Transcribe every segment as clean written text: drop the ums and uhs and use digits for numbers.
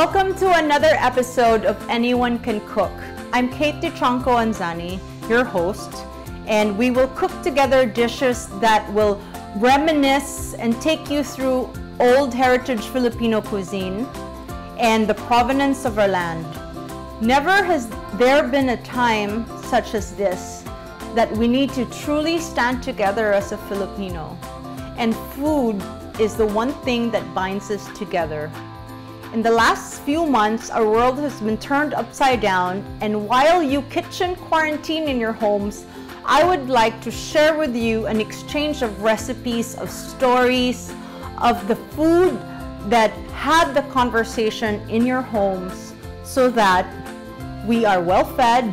Welcome to another episode of Anyone Can Cook. I'm Kate Dychangco-Anzani, your host, and we will cook together dishes that will reminisce and take you through old heritage Filipino cuisine and the provenance of our land. Never has there been a time such as this that we need to truly stand together as a Filipino. And food is the one thing that binds us together. In the last few months, our world has been turned upside down, and while you kitchen quarantine in your homes, I would like to share with you an exchange of recipes, of stories, of the food that had the conversation in your homes so that we are well fed,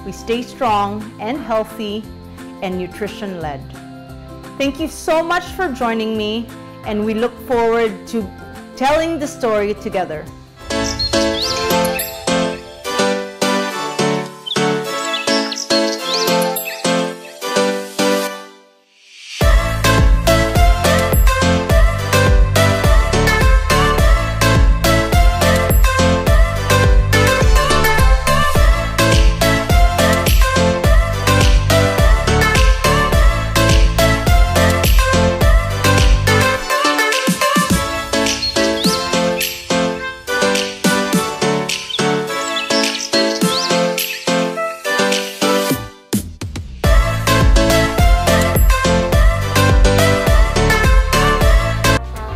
we stay strong and healthy and nutrition led. Thank you so much for joining me, and we look forward to telling the story together.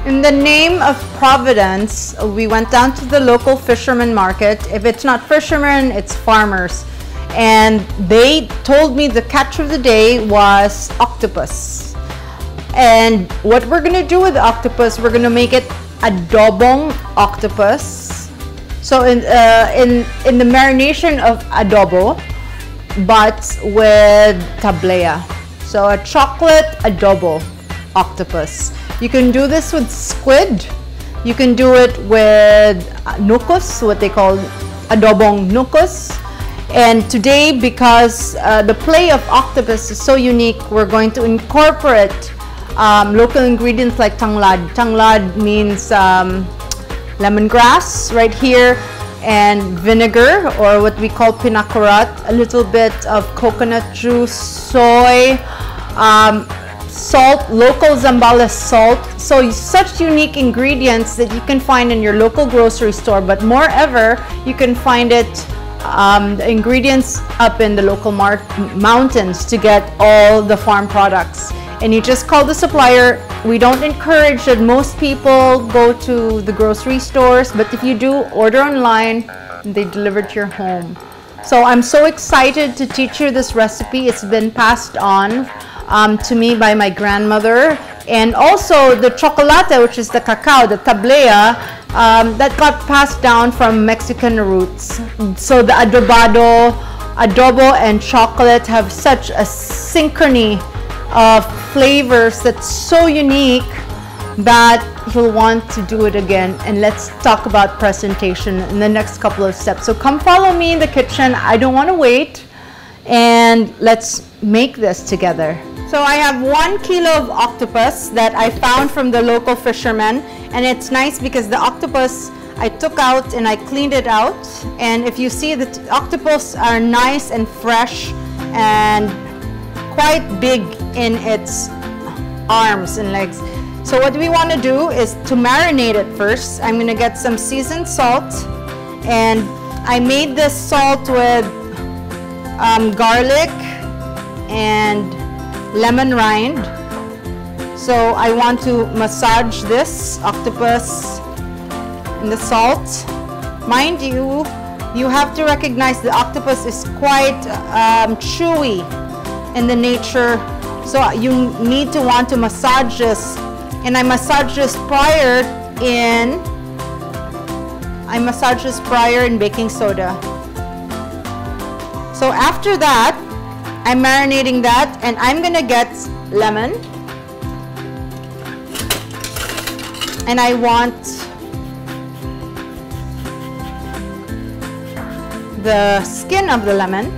In the name of Providence, we went down to the local fisherman market. If it's not fishermen, it's farmers. And they told me the catch of the day was octopus. And what we're gonna do with the octopus, we're gonna make it Adobong Octupus. So in the marination of adobo, but with tablea. So a chocolate adobo octopus. You can do this with squid. You can do it with nukus, what they call adobong nukus. And today, because the play of octopus is so unique, we're going to incorporate local ingredients like tanglad. Tanglad means lemongrass right here, and vinegar, or what we call pinakurat, a little bit of coconut juice, soy, salt, local Zambales salt. So such unique ingredients that you can find in your local grocery store, but moreover, you can find it, the ingredients up in the local mountains to get all the farm products. And you just call the supplier. We don't encourage that most people go to the grocery stores, but if you do, order online, they deliver to your home. So I'm so excited to teach you this recipe. It's been passed on to me by my grandmother, and also the chocolate, which is the cacao, the tablea, that got passed down from Mexican roots. So the adobo and chocolate have such a synchrony of flavors that's so unique that you'll want to do it again. And let's talk about presentation in the next couple of steps. So come follow me in the kitchen. I don't want to wait, and let's make this together. So I have 1 kilo of octopus that I found from the local fishermen, and it's nice because the octopus I took out and I cleaned it out, and if you see, the octopus are nice and fresh and quite big in its arms and legs. So what we want to do is to marinate it first. I'm going to get some seasoned salt, and I made this salt with garlic and lemon rind. So I want to massage this octopus in the salt. Mind you, you have to recognize the octopus is quite chewy in the nature, so you need to want to massage this. And I massage this prior in baking soda. So after that, I'm marinating that, and I'm gonna get lemon, and I want the skin of the lemon.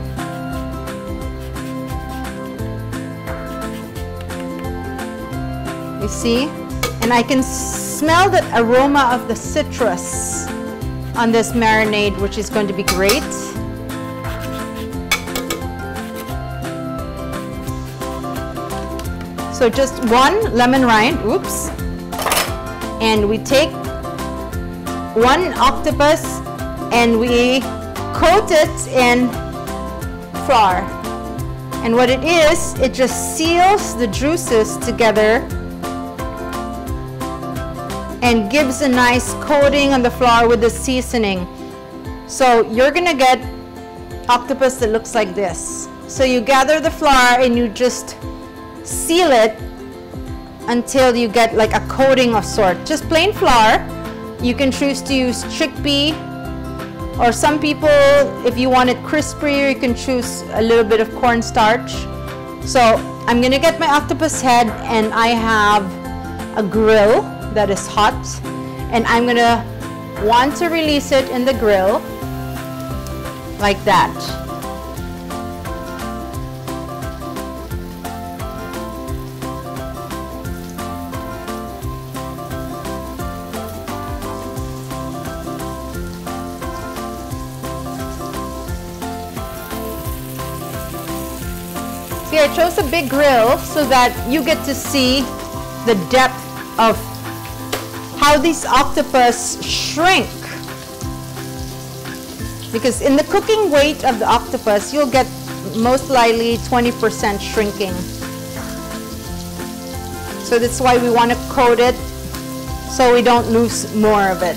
You see? And I can smell the aroma of the citrus on this marinade, which is going to be great. So just one lemon rind, oops. And we take one octopus and we coat it in flour. And what it is, it just seals the juices together and gives a nice coating on the flour with the seasoning. So you're gonna get octopus that looks like this. So you gather the flour and you just seal it until you get like a coating of sort. Just plain flour. You can choose to use chickpea, or some people, if you want it crispier, you can choose a little bit of cornstarch. So I'm gonna get my octopus head, and I have a grill that is hot, and I'm gonna want to release it in the grill like that. See, I chose a big grill so that you get to see the depth of how these octopus shrink. Because in the cooking weight of the octopus, you'll get most likely 20% shrinking. So that's why we want to coat it so we don't lose more of it.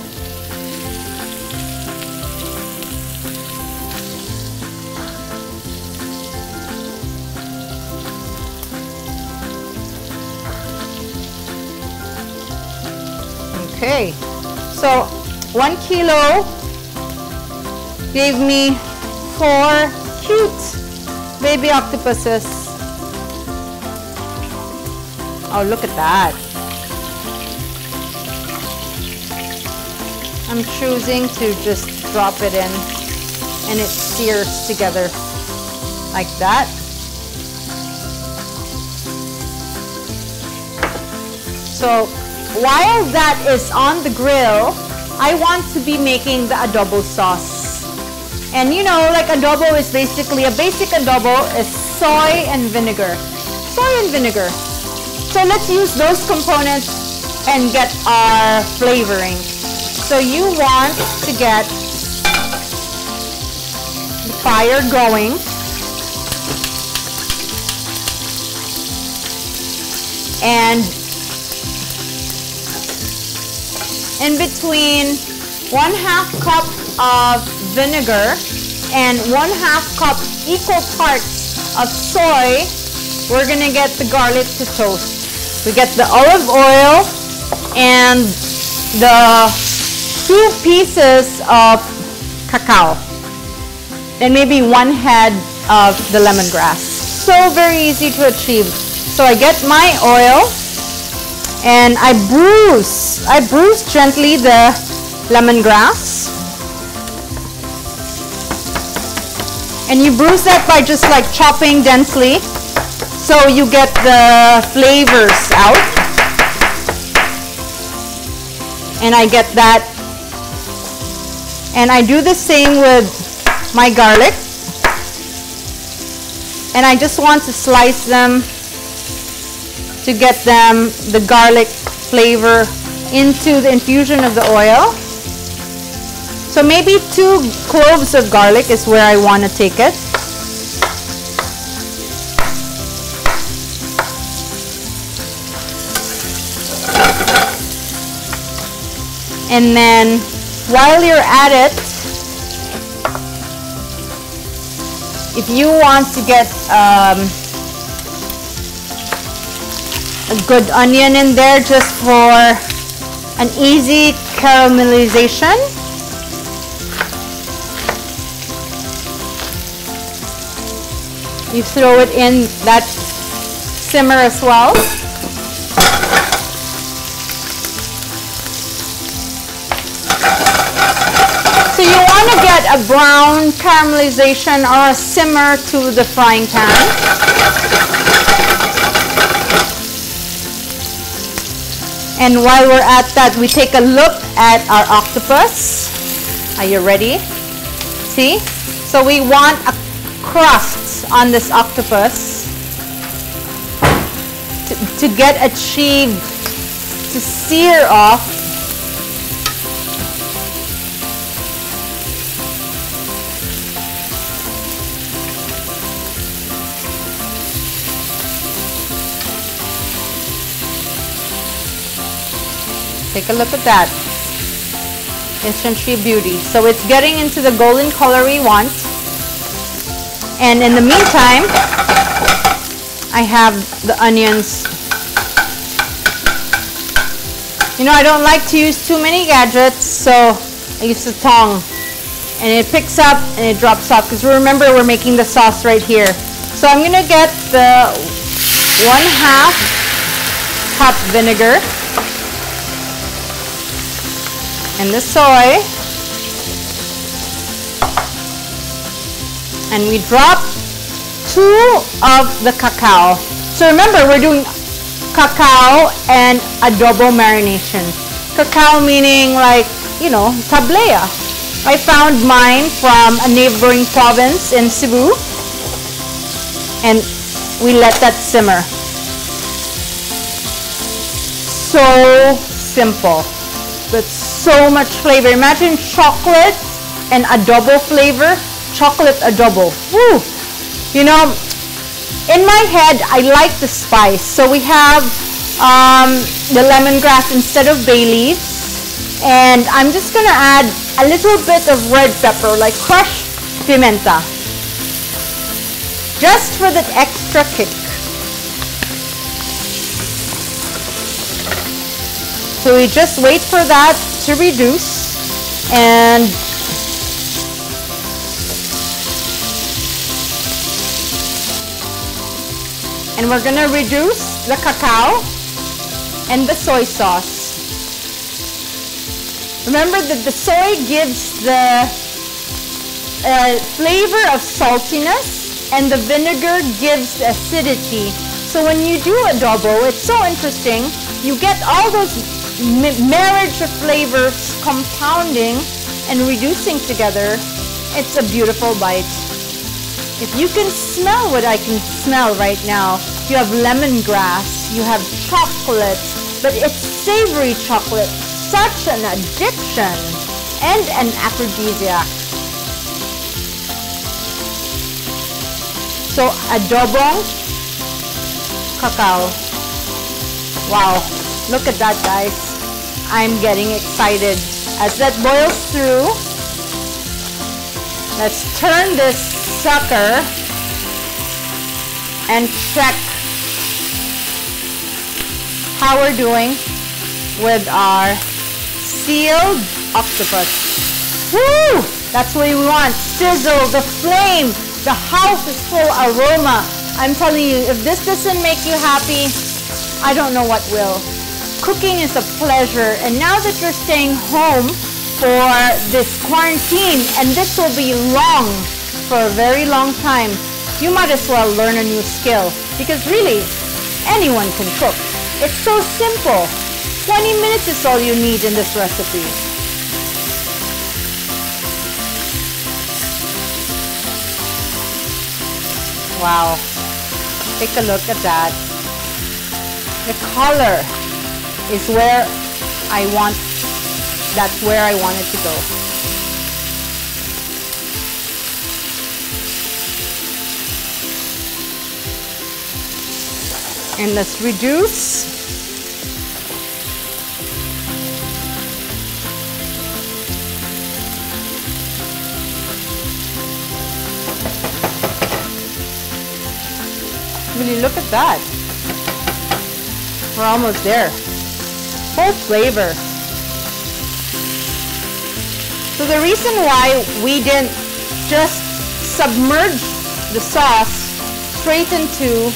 Okay, so 1 kilo gave me 4 cute baby octopuses. Oh, look at that. I'm choosing to just drop it in and it sears together like that. So while that is on the grill, I want to be making the adobo sauce. And you know, like adobo is basically, a basic adobo is soy and vinegar. Soy and vinegar. So let's use those components and get our flavoring. So you want to get the fire going. And in between 1/2 cup of vinegar and 1/2 cup equal parts of soy, we're gonna get the garlic to toast. We get the olive oil and the 2 pieces of cacao and maybe 1 head of the lemongrass. So very easy to achieve. So I get my oil and I bruise gently the lemongrass. And you bruise that by just like chopping densely so you get the flavors out. And I get that. And I do the same with my garlic. And I just want to slice them to get them the garlic flavor into the infusion of the oil. So maybe 2 cloves of garlic is where I want to take it. And then while you're at it, if you want to get a good onion in there just for an easy caramelization, you throw it in that simmer as well. So you want to get a brown caramelization or a simmer to the frying pan. And while we're at that, we take a look at our octopus. Are you ready? See? So we want a crust on this octopus to get achieved, to sear off. Take a look at that. Instant beauty. So it's getting into the golden color we want. And in the meantime, I have the onions. You know, I don't like to use too many gadgets, so I use the tong. And it picks up and it drops off, because remember, we're making the sauce right here. So I'm gonna get the 1/2 cup vinegar and the soy, and we drop 2 of the cacao. So remember, we're doing cacao and adobo marination. Cacao meaning, like, you know, tablea. I found mine from a neighboring province in Cebu, and we let that simmer. So simple, but so much flavor. Imagine chocolate and adobo flavor. Chocolate adobo. Woo! You know, in my head, I like the spice. So we have the lemongrass instead of bay leaves. And I'm just gonna add a little bit of red pepper, like crushed pimenta. Just for that extra kick. So we just wait for that to reduce, and we're gonna reduce the cacao and the soy sauce. Remember that the soy gives the flavor of saltiness, and the vinegar gives the acidity. So when you do adobo, it's so interesting. You get all those marriage of flavors compounding and reducing together. It's a beautiful bite. If you can smell what I can smell right now, you have lemongrass, you have chocolate, but it's savory chocolate. Such an addiction and an aphrodisiac. So adobong cacao. Wow, look at that, guys. I'm getting excited. As that boils through, let's turn this sucker and check how we're doing with our sealed octopus. Woo! That's what we want. Sizzle, the flame. The house is full aroma. I'm telling you, if this doesn't make you happy, I don't know what will. Cooking is a pleasure, and now that you're staying home for this quarantine, and this will be long, for a very long time, you might as well learn a new skill, because really, anyone can cook. It's so simple. 20 minutes is all you need in this recipe. Wow, take a look at that. The color is where I want, that's where I want it to go. And let's reduce. Really, look at that. We're almost there. Full flavor. So the reason why we didn't just submerge the sauce straight into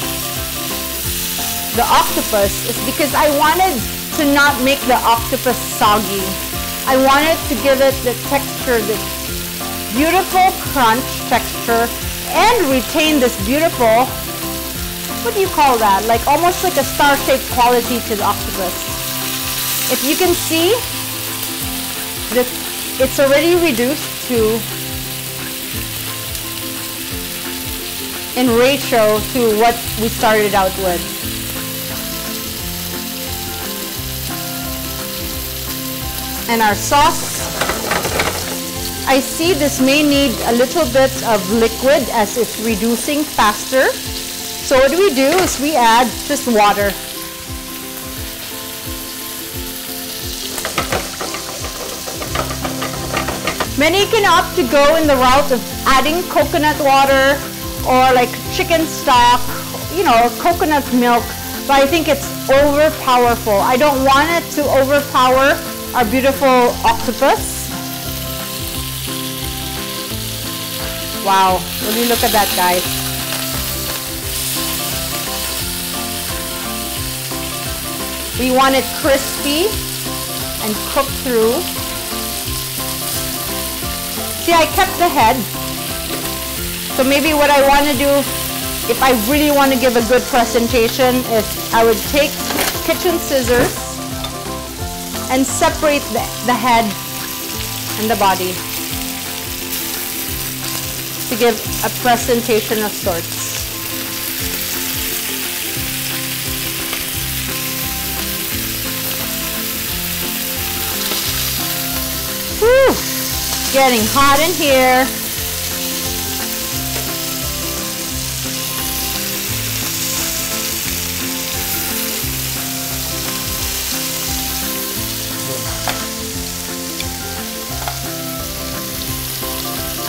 the octopus is because I wanted to not make the octopus soggy. I wanted to give it the texture, this beautiful crunch texture, and retain this beautiful, what do you call that? Like almost like a star-shaped quality to the octopus. If you can see, the it's already reduced to in ratio to what we started out with. And our sauce, I see this may need a little bit of liquid as it's reducing faster. So what we do is we add just water. Many can opt to go in the route of adding coconut water or like chicken stock, you know, coconut milk, but I think it's overpowerful. I don't want it to overpower our beautiful octopus. Wow, will you look at that, guys? We want it crispy and cooked through. See, I kept the head. So maybe what I want to do, if I really want to give a good presentation, is I would take kitchen scissors and separate the head and the body to give a presentation of sorts. Whew, getting hot in here.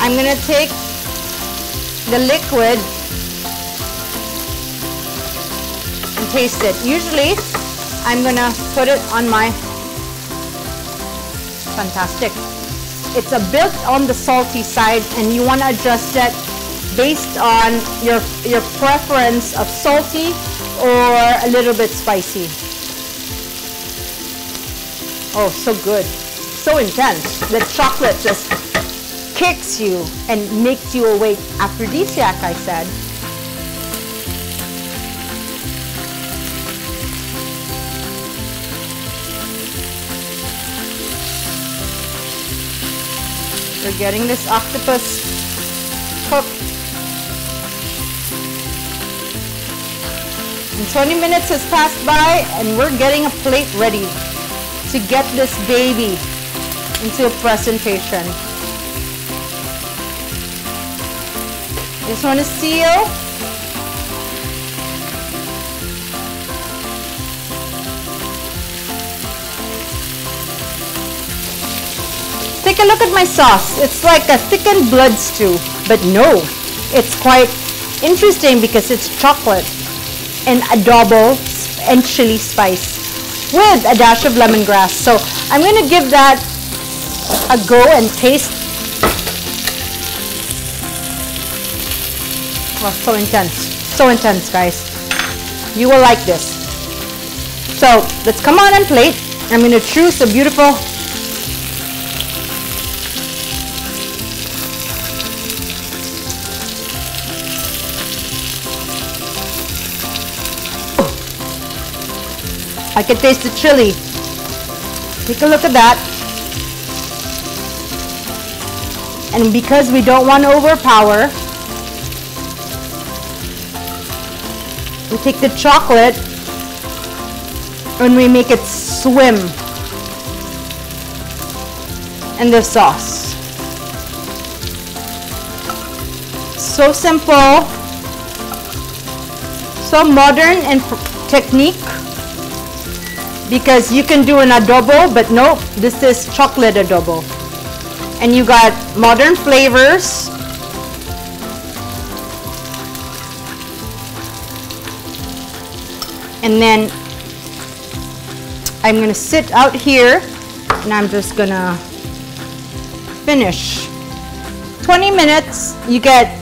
I'm going to take the liquid and taste it. Usually, I'm going to put it on my, fantastic. It's a bit on the salty side and you want to adjust it based on your preference of salty or a little bit spicy. Oh, so good. So intense. The chocolate just kicks you and makes you awake. Aphrodisiac, I said. We're getting this octopus cooked. And 20 minutes has passed by and we're getting a plate ready to get this baby into a presentation. Just want to seal. Take a look at my sauce. It's like a thickened blood stew, but no, it's quite interesting because it's chocolate and adobo and chili spice with a dash of lemongrass. So I'm going to give that a go and taste. Oh, so intense, guys. You will like this. So let's come on and plate. I'm going to choose a beautiful I can taste the chili. Take a look at that. And because we don't want to overpower, we take the chocolate and we make it swim in the sauce. So simple, so modern in technique, because you can do an adobo, but no, this is chocolate adobo. And you got modern flavors. And then I'm gonna sit out here and I'm just gonna finish. 20 minutes, you get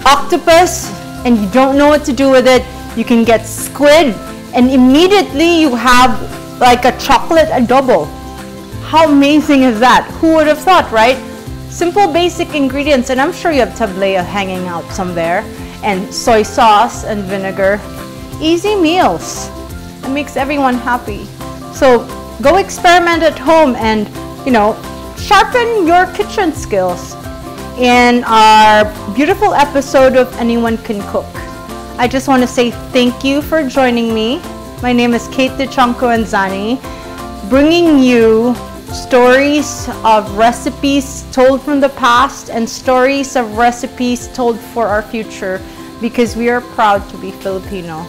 octopus and you don't know what to do with it. You can get squid and immediately you have like a chocolate adobo. How amazing is that? Who would have thought, right? Simple basic ingredients, and I'm sure you have tablea hanging out somewhere, and soy sauce and vinegar. Easy meals. It makes everyone happy. So go experiment at home and, you know, sharpen your kitchen skills in our beautiful episode of Anyone Can Cook. I just want to say thank you for joining me. My name is Kate Dychangco-Anzani, bringing you stories of recipes told from the past and stories of recipes told for our future, because we are proud to be Filipino.